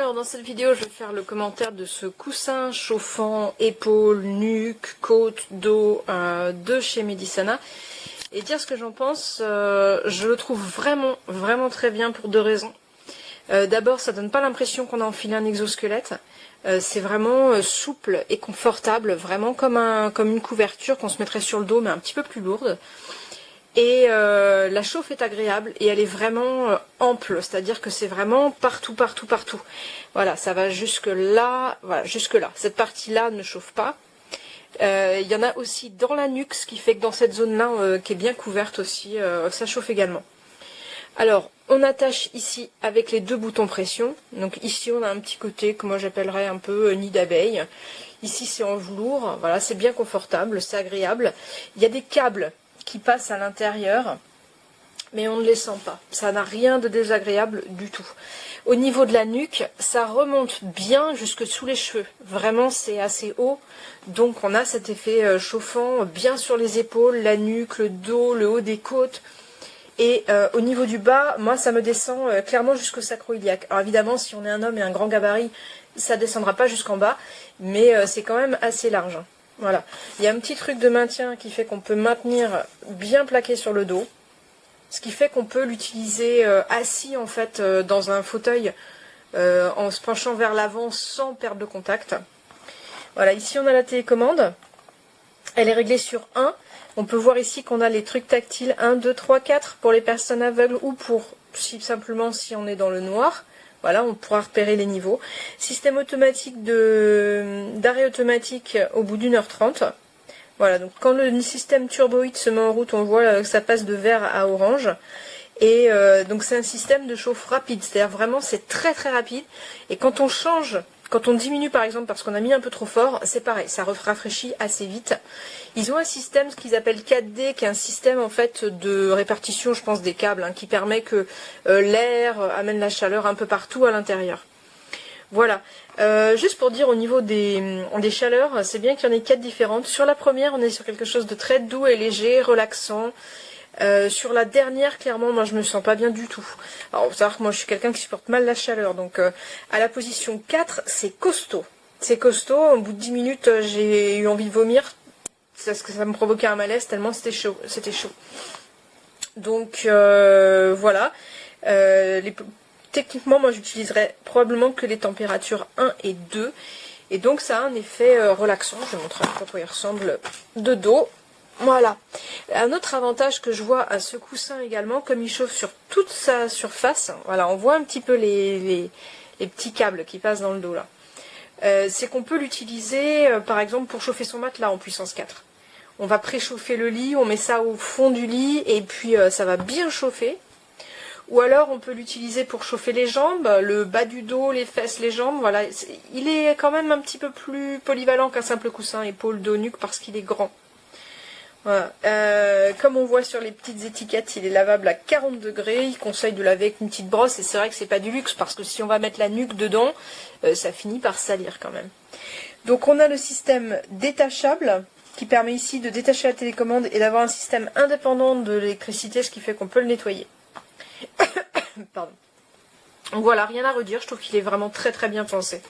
Alors dans cette vidéo je vais faire le commentaire de ce coussin chauffant épaules, nuque, côte, dos de chez Medisana et dire ce que j'en pense. Je le trouve vraiment très bien pour deux raisons. D'abord, ça donne pas l'impression qu'on a enfilé un exosquelette. C'est vraiment souple et confortable, vraiment comme une couverture qu'on se mettrait sur le dos mais un petit peu plus lourde. Et la chauffe est agréable et elle est vraiment ample, c'est-à-dire que c'est vraiment partout. Voilà, ça va jusque là, voilà, jusque là. Cette partie-là ne chauffe pas. Il y en a aussi dans la nuque, ce qui fait que dans cette zone-là, qui est bien couverte aussi, ça chauffe également. Alors, on attache ici avec les deux boutons pression. Donc ici, on a un petit côté que moi j'appellerais un peu nid d'abeille. Ici, c'est en velours. Voilà, c'est bien confortable, c'est agréable. Il y a des câbles qui passent à l'intérieur, mais on ne les sent pas. Ça n'a rien de désagréable du tout. Au niveau de la nuque, ça remonte bien jusque sous les cheveux. Vraiment, c'est assez haut. Donc, on a cet effet chauffant bien sur les épaules, la nuque, le dos, le haut des côtes. Et au niveau du bas, moi, ça me descend clairement jusqu'au sacro-iliaque. Alors évidemment, si on est un homme et un grand gabarit, ça descendra pas jusqu'en bas, mais c'est quand même assez large. Voilà. Il y a un petit truc de maintien qui fait qu'on peut maintenir bien plaqué sur le dos. Ce qui fait qu'on peut l'utiliser assis en fait dans un fauteuil en se penchant vers l'avant sans perte de contact. Voilà, ici on a la télécommande. Elle est réglée sur 1. On peut voir ici qu'on a les trucs tactiles 1, 2, 3, 4 pour les personnes aveugles ou pour simplement si on est dans le noir. Voilà, on pourra repérer les niveaux. Système automatique d'arrêt automatique au bout d'1h30. Voilà, donc quand le système turboïde se met en route, on voit que ça passe de vert à orange. Et donc c'est un système de chauffe rapide, c'est-à-dire vraiment c'est très rapide. Et quand on change, quand on diminue par exemple parce qu'on a mis un peu trop fort, c'est pareil, ça rafraîchit assez vite. Ils ont un système, ce qu'ils appellent 4D, qui est un système en fait de répartition, je pense, des câbles, hein, qui permet que l'air amène la chaleur un peu partout à l'intérieur. Voilà, juste pour dire au niveau des chaleurs, c'est bien qu'il y en ait 4 différentes. Sur la première, on est sur quelque chose de très doux et léger, relaxant. Sur la dernière, clairement, moi je me sens pas bien du tout. Alors, faut savoir que moi je suis quelqu'un qui supporte mal la chaleur, donc à la position 4, c'est costaud. C'est costaud, au bout de 10 minutes, j'ai eu envie de vomir, parce que ça me provoquait un malaise tellement c'était chaud. Donc voilà. Techniquement, moi j'utiliserais probablement que les températures 1 et 2. Et donc ça a un effet relaxant. Je vais montrer à quoi il ressemble de dos. Voilà. Un autre avantage que je vois à ce coussin également, comme il chauffe sur toute sa surface, voilà, on voit un petit peu les petits câbles qui passent dans le dos là. C'est qu'on peut l'utiliser par exemple pour chauffer son matelas en puissance 4. On va préchauffer le lit, on met ça au fond du lit et puis ça va bien chauffer. Ou alors on peut l'utiliser pour chauffer les jambes, le bas du dos, les fesses, les jambes. Voilà, il est quand même un petit peu plus polyvalent qu'un simple coussin épaule, dos, nuque parce qu'il est grand. Voilà. Comme on voit sur les petites étiquettes, il est lavable à 40 degrés. Il conseille de laver avec une petite brosse et c'est vrai que c'est pas du luxe parce que si on va mettre la nuque dedans, ça finit par salir quand même. Donc on a le système détachable qui permet ici de détacher la télécommande et d'avoir un système indépendant de l'électricité, ce qui fait qu'on peut le nettoyer. Pardon. Donc voilà, rien à redire, je trouve qu'il est vraiment très bien pensé.